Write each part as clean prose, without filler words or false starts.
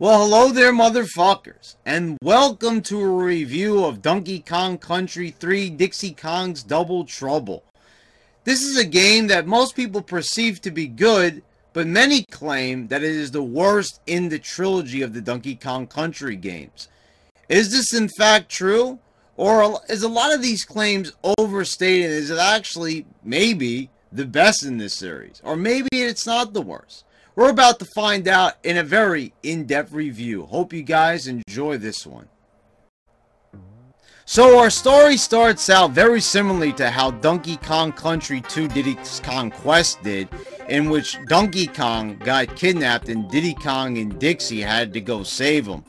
Well, hello there, motherfuckers, and welcome to a review of Donkey Kong Country 3 Dixie Kong's Double Trouble. This is a game that most people perceive to be good, but many claim that it is the worst in the trilogy of the Donkey Kong Country games. Is this in fact true? Or is a lot of these claims overstated? Is it actually maybe the best in this series? Or maybe it's not the worst? We're about to find out in a very in-depth review. Hope you guys enjoy this one. So our story starts out very similarly to how Donkey Kong Country 2 Diddy Kong Quest did, in which Donkey Kong got kidnapped and Diddy Kong and Dixie had to go save him.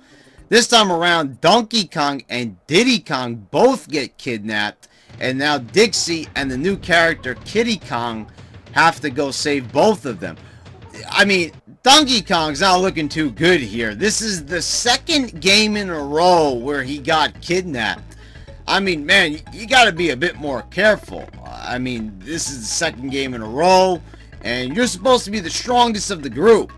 This time around, Donkey Kong and Diddy Kong both get kidnapped, and now Dixie and the new character Kiddy Kong have to go save both of them. I mean, Donkey Kong's not looking too good here. This is the second game in a row where he got kidnapped. I mean, man, you gotta be a bit more careful. I mean, this is the second game in a row, and you're supposed to be the strongest of the group.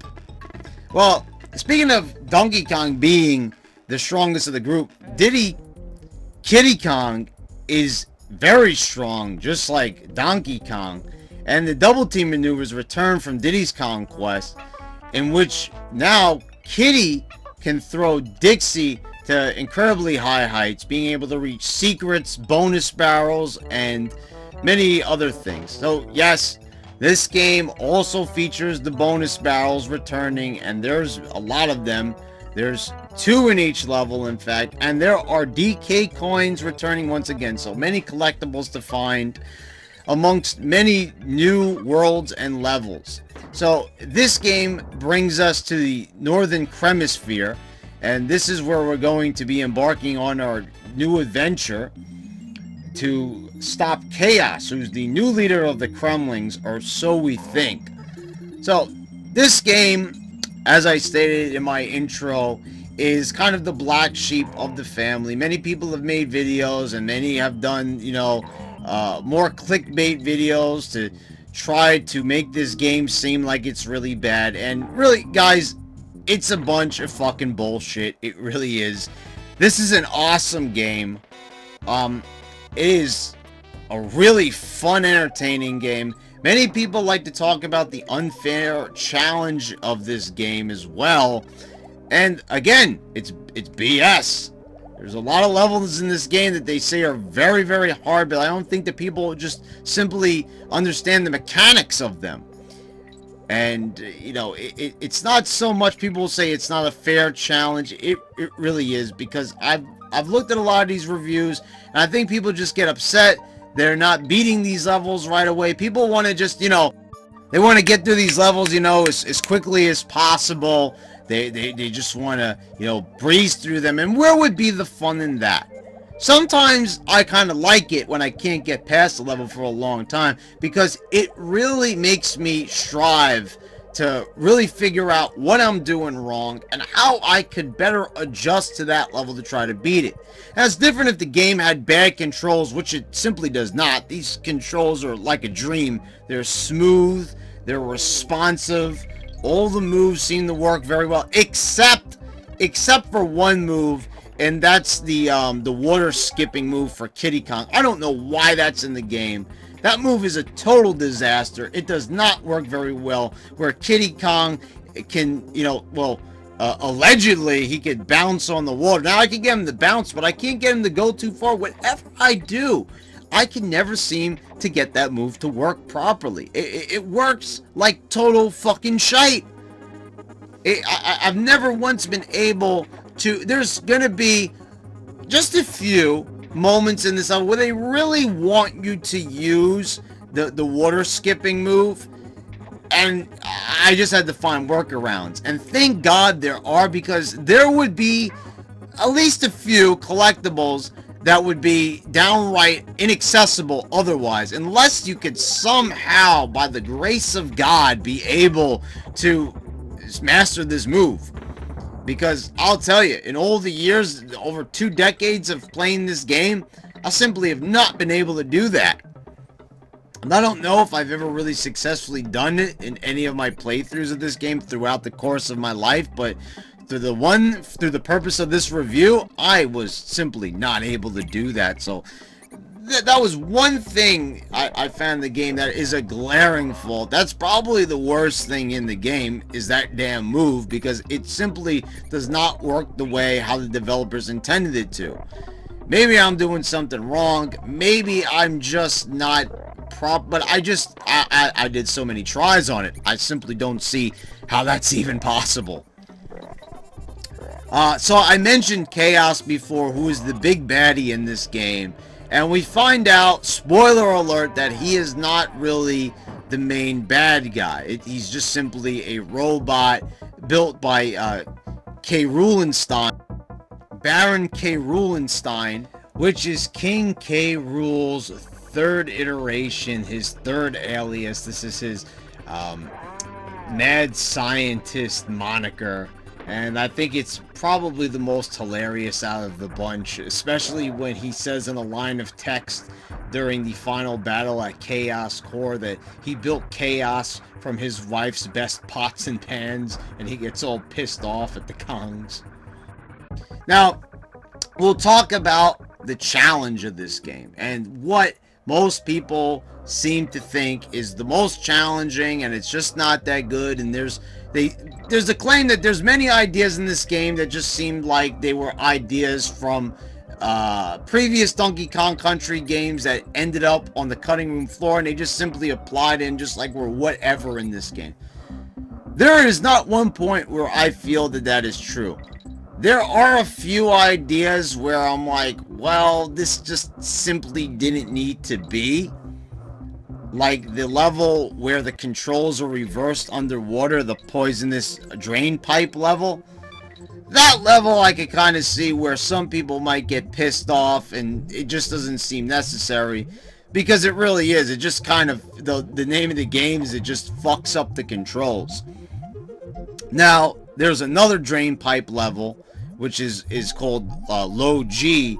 Well, speaking of Donkey Kong being the strongest of the group, Kiddy Kong is very strong, just like Donkey Kong. And the double team maneuvers return from Diddy's Conquest, in which now Kiddy can throw Dixie to incredibly high heights, being able to reach secrets, bonus barrels, and many other things. So yes, this game also features the bonus barrels returning, and there's a lot of them. There's 2 in each level, in fact, and there are DK coins returning once again, so many collectibles to find amongst many new worlds and levels. So this game brings us to the Northern Cremisphere, and this is where we're going to be embarking on our new adventure to stop Chaos, who's the new leader of the Kremlings, or so we think. So this game, as I stated in my intro, is kind of the black sheep of the family. Many people have made videos, and many have done, you know, more clickbait videos to try to make this game seem like it's really bad. And really, guys, it's a bunch of fucking bullshit. It really is. This is an awesome game. It is a really fun, entertaining game. Many people like to talk about the unfair challenge of this game as well. And again, it's BS. There's a lot of levels in this game that they say are very, very hard, but I don't think that people just simply understand the mechanics of them. And, you know, it's not so much people say it's not a fair challenge. It really is, because I've looked at a lot of these reviews, and I think people just get upset. They're not beating these levels right away. People want to just, you know, they want to get through these levels, you know, as quickly as possible. They just want to, you know, breeze through them. And where would be the fun in that? Sometimes I kind of like it when I can't get past the level for a long time, because it really makes me strive to really figure out what I'm doing wrong and how I could better adjust to that level to try to beat it. Now, it's different if the game had bad controls, which it simply does not. These controls are like a dream. They're smooth, they're responsive. All the moves seem to work very well, except for one move, and that's the water skipping move for Kiddy Kong. I don't know why that's in the game. That move is a total disaster. It does not work very well, where Kiddy Kong can, you know, well, allegedly he could bounce on the water. Now I can get him to bounce, but I can't get him to go too far. Whatever I do, I can never seem to get that move to work properly. It works like total fucking shite. I've never once been able to... There's gonna be just a few moments in this level where they really want you to use the water skipping move, and I just had to find workarounds. And thank God there are, because there would be at least a few collectibles that would be downright inaccessible otherwise, unless you could somehow, by the grace of God, be able to master this move. Because I'll tell you, in all the years, over 2 decades of playing this game, I simply have not been able to do that. And I don't know if I've ever really successfully done it in any of my playthroughs of this game throughout the course of my life, but through the purpose of this review, I was simply not able to do that. So that was one thing I found in the game that is a glaring fault. That's probably the worst thing in the game, is that damn move, because it simply does not work the way how the developers intended it to. Maybe I'm doing something wrong. Maybe I'm just not but I did so many tries on it. I simply don't see how that's even possible. So I mentioned Chaos before, who is the big baddie in this game. And we find out, spoiler alert, that he is not really the main bad guy. He's just simply a robot built by K. Rulenstein, Baron K. Rulenstein, which is King K. Rool's third iteration, his third alias. This is his mad scientist moniker. And I think it's probably the most hilarious out of the bunch, especially when he says in a line of text during the final battle at Chaos Core that he built Chaos from his wife's best pots and pans, and he gets all pissed off at the Kongs. Now, we'll talk about the challenge of this game and what most people seem to think is the most challenging, and it's just not that good. And there's a claim that there's many ideas in this game that just seemed like they were ideas from previous Donkey Kong Country games that ended up on the cutting room floor, and they just simply applied in just like we're whatever in this game. There is not one point where I feel that that is true. There are a few ideas where I'm like, well, this just simply didn't need to be. Like the level where the controls are reversed underwater, the poisonous drain pipe level. That level I could kind of see where some people might get pissed off, and it just doesn't seem necessary. Because it really is. It just kind of, the name of the game is it just fucks up the controls. Now, there's another drain pipe level, which is called Low G,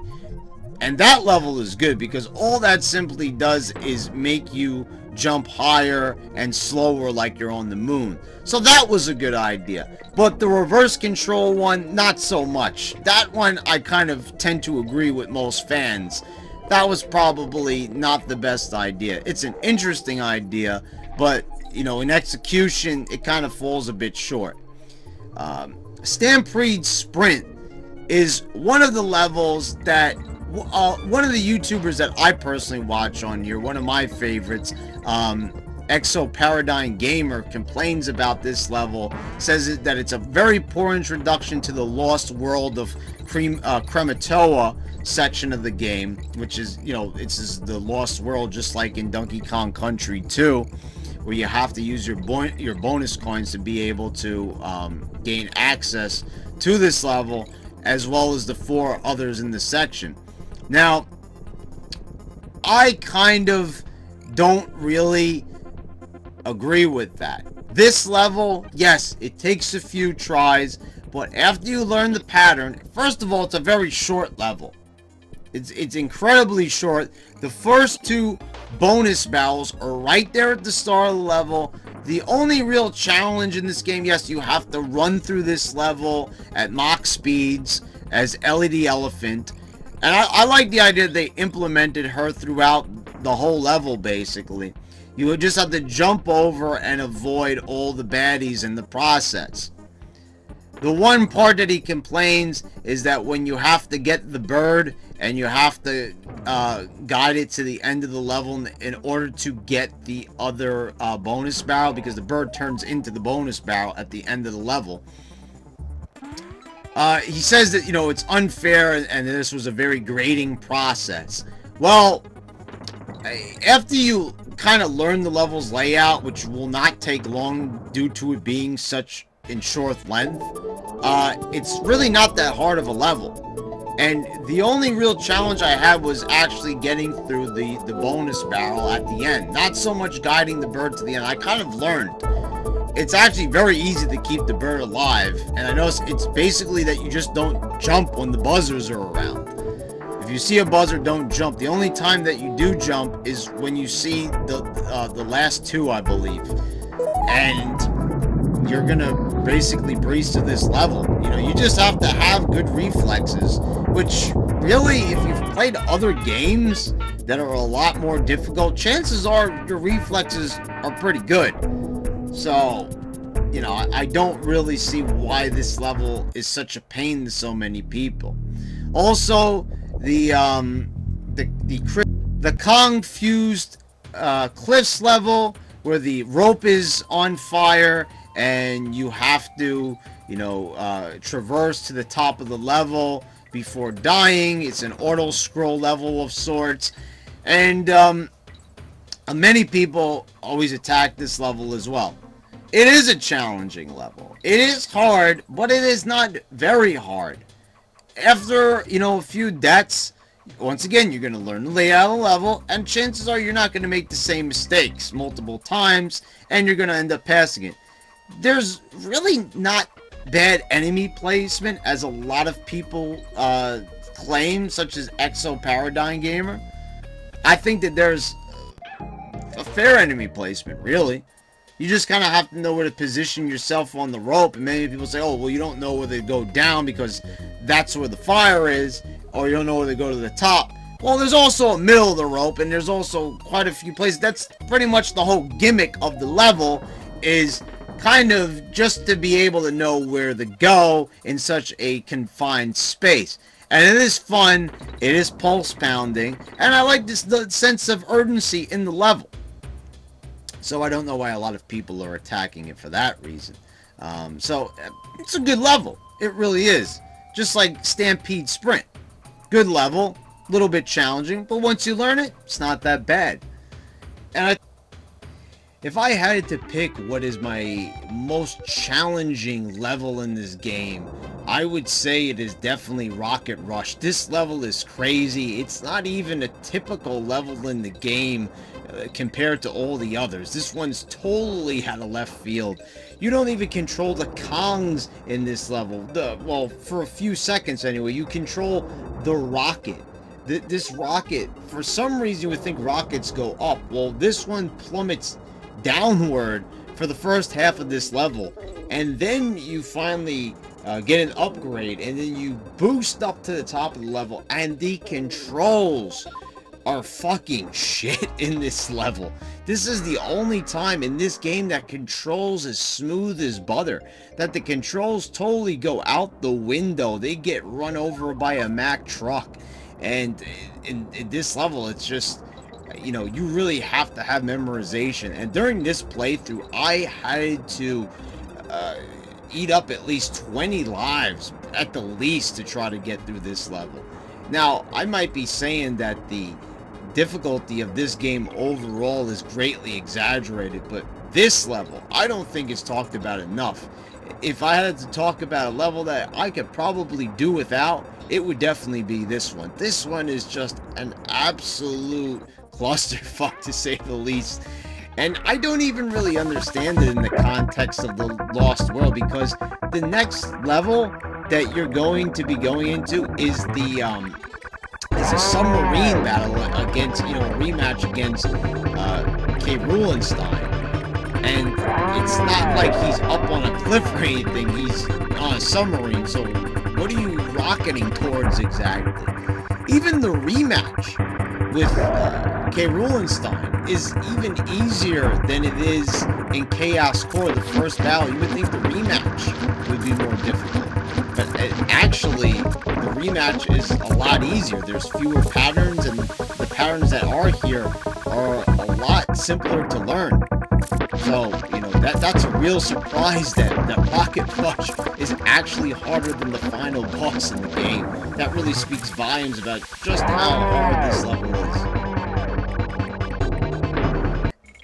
and that level is good because all that simply does is make you jump higher and slower like you're on the moon. So that was a good idea. But the reverse control one, not so much. That one I kind of tend to agree with most fans. That was probably not the best idea. It's an interesting idea, but you know, in execution it kind of falls a bit short. Stampede Sprint is one of the levels that one of the YouTubers that I personally watch on here, one of my favorites, Exo Paradigm Gamer, complains about this level, says that it's a very poor introduction to the lost world of Krematoa section of the game, which is, you know, it's the lost world just like in Donkey Kong Country 2, where you have to use your bonus coins to be able to gain access to this level, as well as the 4 others in the section. Now, I kind of don't really agree with that. This level, yes, it takes a few tries, but after you learn the pattern, first of all, it's a very short level. It's incredibly short. The first 2 bonus battles are right there at the start of the level. The only real challenge in this game, yes, you have to run through this level at Mach speeds as LED Elephant. And I like the idea that they implemented her throughout the whole level, basically. You would just have to jump over and avoid all the baddies in the process. The one part that he complains is that when you have to get the bird and you have to guide it to the end of the level in order to get the other bonus barrel, because the bird turns into the bonus barrel at the end of the level. He says that, you know, it's unfair and this was a very grating process. Well, after you kind of learn the level's layout, which will not take long due to it being such in short length, it's really not that hard of a level. And the only real challenge I had was actually getting through the bonus barrel at the end. Not so much guiding the bird to the end. I kind of learned it's actually very easy to keep the bird alive. And I know it's basically that you just don't jump when the buzzers are around. If you see a buzzer, don't jump. The only time that you do jump is when you see the last 2, I believe. And you're gonna basically breeze to this level. You know, you just have to have good reflexes, which really, if you've played other games that are a lot more difficult, chances are your reflexes are pretty good. So, you know, I don't really see why this level is such a pain to so many people. Also, the Kong fused cliffs level, where the rope is on fire and you have to, you know, traverse to the top of the level before dying. It's an auto scroll level of sorts, and many people always attack this level as well. It is a challenging level. It is hard, but it is not very hard. After, you know, a few deaths, once again, you're going to learn the layout of the level, and chances are you're not going to make the same mistakes multiple times, and you're going to end up passing it. There's really not bad enemy placement, as a lot of people claim, such as Exo Paradigm Gamer. I think that there's a fair enemy placement, really. You just kind of have to know where to position yourself on the rope, and many people say, oh, well, you don't know where they go down because that's where the fire is, or you don't know where they go to the top. Well, there's also a middle of the rope, and there's also quite a few places. That's pretty much the whole gimmick of the level, is kind of just to be able to know where to go in such a confined space. And it is fun, it is pulse pounding, and I like this the sense of urgency in the level. So I don't know why a lot of people are attacking it for that reason. So it's a good level. It really is. Just like Stampede Sprint. Good level, a little bit challenging, but once you learn it, it's not that bad. And if I had to pick what is my most challenging level in this game, I would say it is definitely Rocket Rush. This level is crazy. It's not even a typical level in the game compared to all the others. This one's totally out of left field. You don't even control the Kongs in this level. Well, for a few seconds anyway, you control the rocket. This rocket, for some reason you would think rockets go up. Well, this one plummets downward for the first half of this level, and then you finally get an upgrade, and then you boost up to the top of the level, and the controls are fucking shit in this level. This is the only time in this game that controls as smooth as butter. That the controls totally go out the window. They get run over by a Mack truck. And in this level, it's just, you know, you really have to have memorization. And during this playthrough, I had to eat up at least 20 lives at the least to try to get through this level. Now, I might be saying that the difficulty of this game overall is greatly exaggerated, but this level I don't think is talked about enough. If I had to talk about a level that I could probably do without, it would definitely be this one. This one is just an absolute clusterfuck, to say the least. And I don't even really understand it in the context of the Lost World, because the next level that you're going to be going into is the it's a submarine battle against, you know, a rematch against K. Rulenstein. And it's not like he's up on a cliff or anything, he's on a submarine, so what are you rocketing towards exactly? Even the rematch with K. Rulenstein is even easier than it is in Chaos Core, the first battle. You would think the rematch would be more difficult, but actually the rematch is a lot easier. There's fewer patterns, and the patterns that are here are a lot simpler to learn. So, you know, that's a real surprise that Rocket Rush is actually harder than the final boss in the game. That really speaks volumes about just how hard this level is.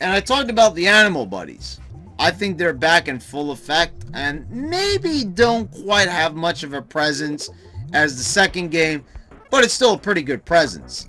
And I talked about the animal buddies. I think they're back in full effect, and maybe don't quite have much of a presence as the second game, but it's still a pretty good presence.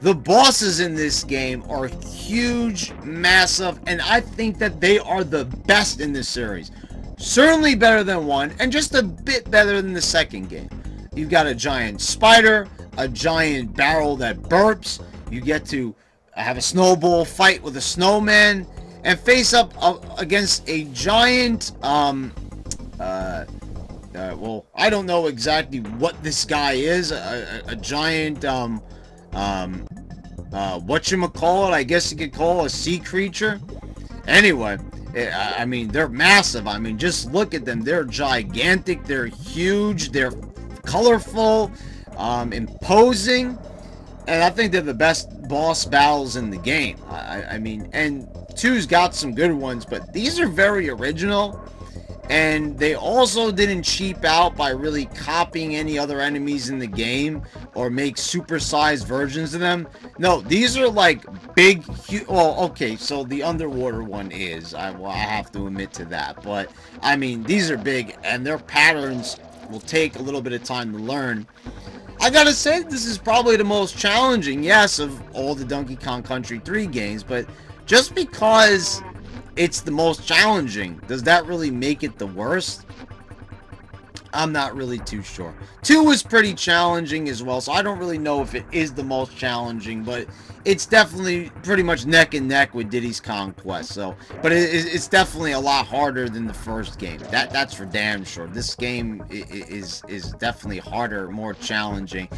The bosses in this game are huge, massive, and I think that they are the best in this series. Certainly better than 1, and just a bit better than the second game. You've got a giant spider, a giant barrel that burps, you get to have a snowball fight with a snowman, and face up against a giant, well, I don't know exactly what this guy is, a giant, whatchamacallit, I guess you could call a sea creature. Anyway, I mean, they're massive. I mean, just look at them. They're gigantic, they're huge, they're colorful, imposing, and I think they're the best boss battles in the game. I mean, and 2's got some good ones, but these are very original, and they also didn't cheap out by really copying any other enemies in the game or make supersized versions of them. No, these are like big, well, okay, so the underwater one is, I have to admit to that, but I mean, these are big, and their patterns will take a little bit of time to learn. I gotta say, this is probably the most challenging, yes, of all the Donkey Kong Country 3 games, but just because it's the most challenging, does that really make it the worst? I'm not really too sure. 2 was pretty challenging as well, so I don't really know if it is the most challenging, but it's definitely pretty much neck and neck with Diddy's Kong Quest. So, but it's definitely a lot harder than the first game. That's for damn sure. This game is definitely harder, more challenging,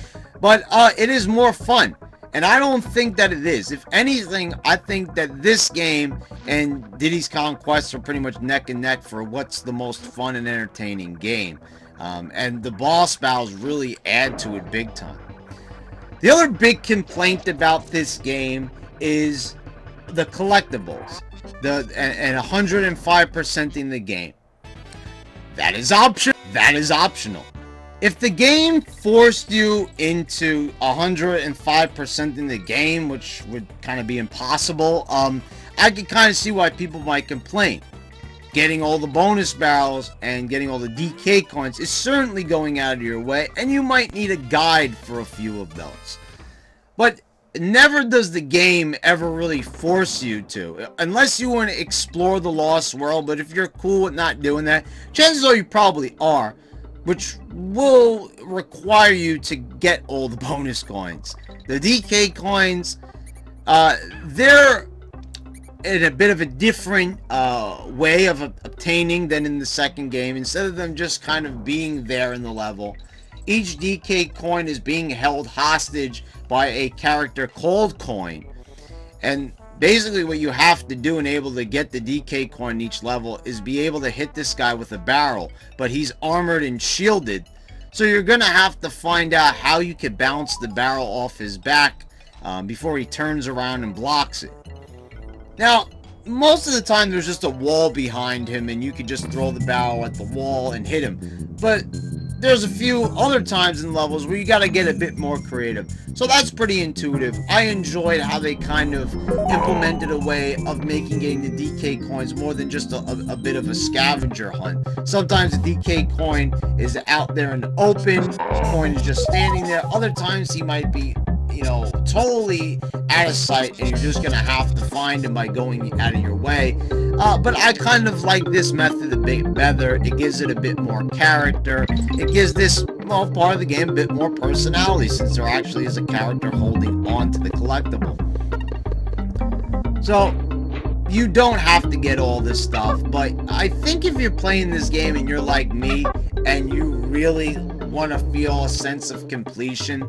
but it is more fun. And I don't think that it is. If anything, I think that this game and Diddy's Kong Quest are pretty much neck and neck for what's the most fun and entertaining game. And the boss battles really add to it big time. The other big complaint about this game is the collectibles. And 105%ing the game. That is optional. If the game forced you into 105% in the game, which would kind of be impossible, I could kind of see why people might complain. Getting all the bonus barrels and getting all the DK coins is certainly going out of your way, and you might need a guide for a few of those. But never does the game ever really force you to, unless you want to explore the Lost World. But if you're cool with not doing that, chances are you probably are, which will require you to get all the bonus coins. The DK coins, they're in a bit of a different way of obtaining than in the second game. Instead of them just kind of being there in the level, each DK coin is being held hostage by a character called Coin. And basically what you have to do and able to get the DK coin in each level is be able to hit this guy with a barrel, but he's armored and shielded, so you're gonna have to find out how you can bounce the barrel off his back before he turns around and blocks it. Now, most of the time there's just a wall behind him and you can just throw the barrel at the wall and hit him, but there's a few other times in levels where you gotta get a bit more creative. So that's pretty intuitive. I enjoyed how they kind of implemented a way of making getting the DK coins more than just a bit of a scavenger hunt. Sometimes the DK coin is out there in the open, the coin is just standing there. Other times he might be, you know, totally out of sight and you're just gonna have to find him by going out of your way. But I kind of like this method a bit better. It gives it a bit more character. It gives this, well, part of the game a bit more personality, since there actually is a character holding on to the collectible. So you don't have to get all this stuff, but I think if you're playing this game and you're like me and you really want to feel a sense of completion,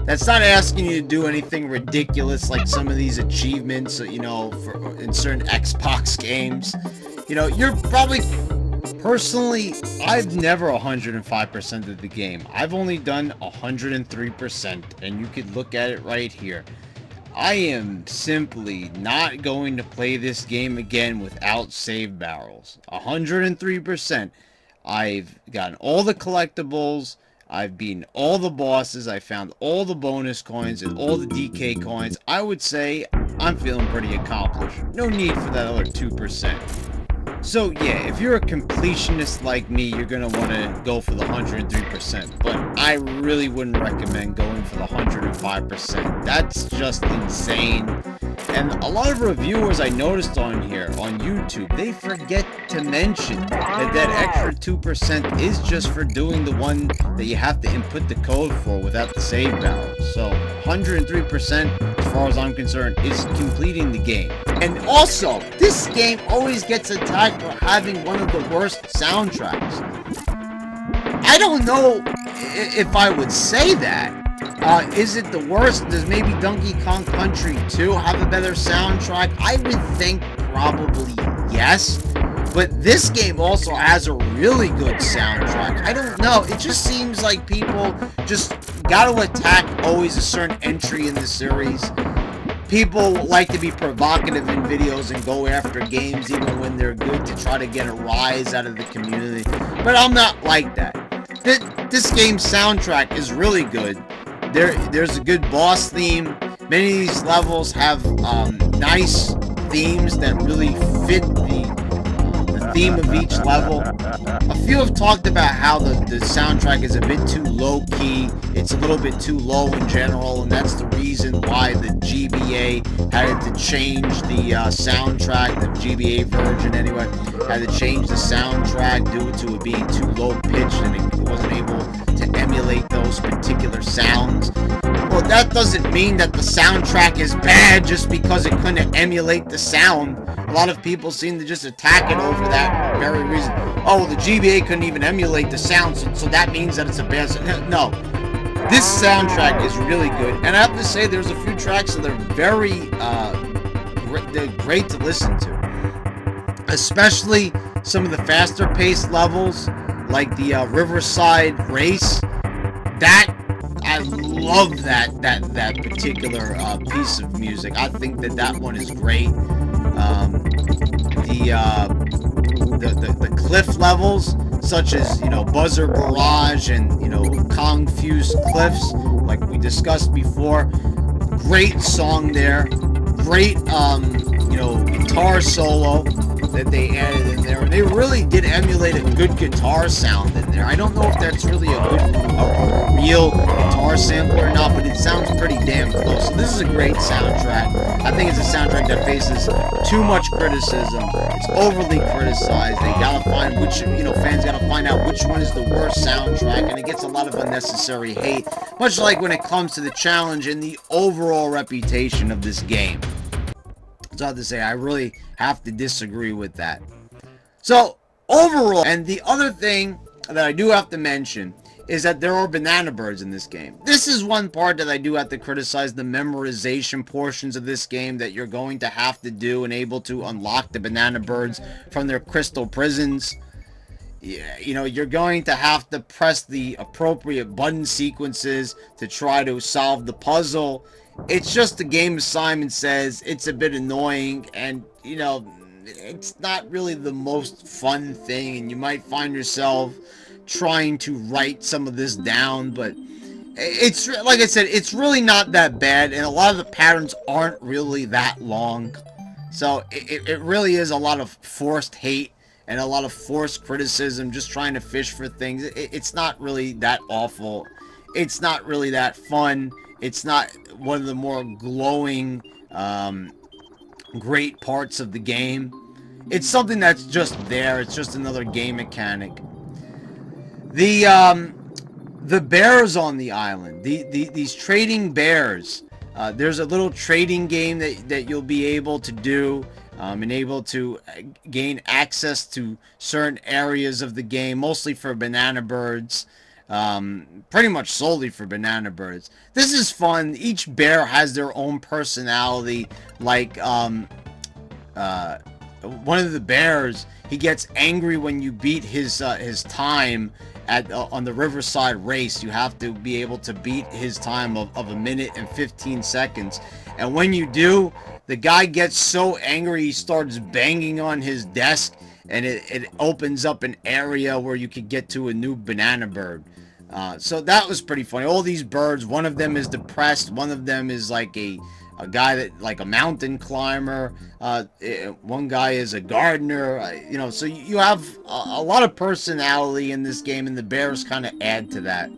that's not asking you to do anything ridiculous like some of these achievements, you know, in certain Xbox games. You know, you're probably, personally, I've never 105% of the game. I've only done 103%, and you could look at it right here. I am simply not going to play this game again without save barrels. 103%. I've gotten all the collectibles, I've beaten all the bosses, I found all the bonus coins and all the DK coins. I would say I'm feeling pretty accomplished. No need for that other 2%. So yeah, if you're a completionist like me, you're going to want to go for the 103%, but I really wouldn't recommend going for the 105%. That's just insane. And a lot of reviewers I noticed on here, on YouTube, they forget to mention that that extra 2% is just for doing the one that you have to input the code for without the save barrel. So 103% is for far as I'm concerned, is completing the game. And also, this game always gets attacked for having one of the worst soundtracks. I don't know if I would say that. Is it the worst? Does maybe Donkey Kong Country 2 have a better soundtrack? I would think probably yes. But this game also has a really good soundtrack. I don't know. It just seems like people just gotta attack always a certain entry in the series. People like to be provocative in videos and go after games even when they're good to try to get a rise out of the community. But I'm not like that. This game's soundtrack is really good. There's a good boss theme. Many of these levels have nice themes that really fit the theme of each level. A few have talked about how the soundtrack is a bit too low-key. It's a little bit too low in general, and that's the reason why the GBA had to change the soundtrack. The GBA version, anyway, had to change the soundtrack due to it being too low-pitched, and it wasn't able to emulate those particular sounds. Well, that doesn't mean that the soundtrack is bad just because it couldn't emulate the sound. A lot of people seem to just attack it over that very reason. Oh, the GBA couldn't even emulate the sound, so that means that it's a bad sound. No. This soundtrack is really good, and I have to say there's a few tracks that are very they're great to listen to. Especially some of the faster-paced levels, like the Riverside Race. I love that particular piece of music. I think that one is great. The cliff levels, such as, you know, Buzzer Barrage and, you know, Confused Cliffs, like we discussed before. Great song there. Great, you know, guitar solo that they added in there. And they really did emulate a good guitar sound in there. I don't know if that's really a real guitar sampler or not, but it sounds pretty damn close. So this is a great soundtrack. I think it's a soundtrack that faces too much criticism. It's overly criticized. They gotta find which, you know, fans gotta find out which one is the worst soundtrack, and it gets a lot of unnecessary hate, much like when it comes to the challenge and the overall reputation of this game. So I have to say, I really have to disagree with that. So, overall, and the other thing that I do have to mention is that there are banana birds in this game. This is one part that I do have to criticize, the memorization portions of this game that you're going to have to do and able to unlock the banana birds from their crystal prisons. Yeah, you know, you're going to have to press the appropriate button sequences to try to solve the puzzle. It's just a game, as Simon says. It's a bit annoying, and, you know, it's not really the most fun thing, and you might find yourself trying to write some of this down, but it's, like I said, it's really not that bad, and a lot of the patterns aren't really that long. So it really is a lot of forced hate and a lot of forced criticism, just trying to fish for things. It's not really that awful. It's not really that fun. It's not one of the more glowing, great parts of the game. It's something that's just there. It's just another game mechanic. The bears on the island, these trading bears. There's a little trading game that you'll be able to do, and able to gain access to certain areas of the game, mostly for banana birds. Pretty much solely for banana birds. This is fun. Each bear has their own personality. Like, one of the bears, he gets angry when you beat his time on the Riverside Race. You have to be able to beat his time of 1 minute and 15 seconds. And when you do, the guy gets so angry he starts banging on his desk, and it opens up an area where you could get to a new banana bird. So that was pretty funny. All these birds, one of them is depressed, one of them is like a guy that, like a mountain climber, one guy is a gardener, you know, so you have a lot of personality in this game, and the bears kind of add to that.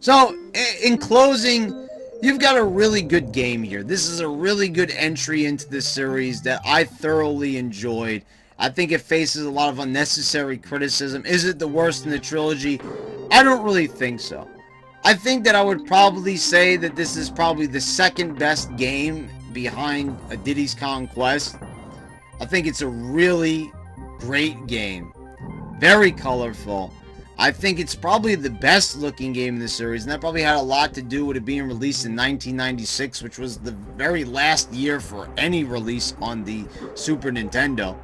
So, in closing, you've got a really good game here. This is a really good entry into this series that I thoroughly enjoyed. I think it faces a lot of unnecessary criticism. Is it the worst in the trilogy? I don't really think so. I think that I would probably say that this is probably the second best game behind a Diddy's Kong Quest. I think it's a really great game. Very colorful. I think it's probably the best looking game in the series, and that probably had a lot to do with it being released in 1996, which was the very last year for any release on the Super Nintendo.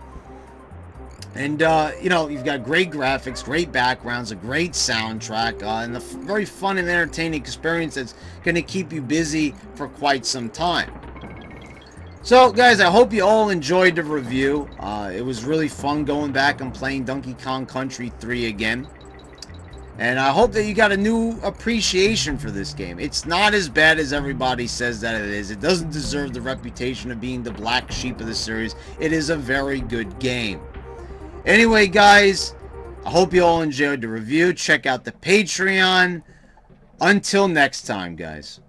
And, you know, you've got great graphics, great backgrounds, a great soundtrack, and a very fun and entertaining experience that's going to keep you busy for quite some time. So, guys, I hope you all enjoyed the review. It was really fun going back and playing Donkey Kong Country 3 again. And I hope that you got a new appreciation for this game. It's not as bad as everybody says that it is. It doesn't deserve the reputation of being the black sheep of the series. It is a very good game. Anyway, guys, I hope you all enjoyed the review. Check out the Patreon. Until next time, guys.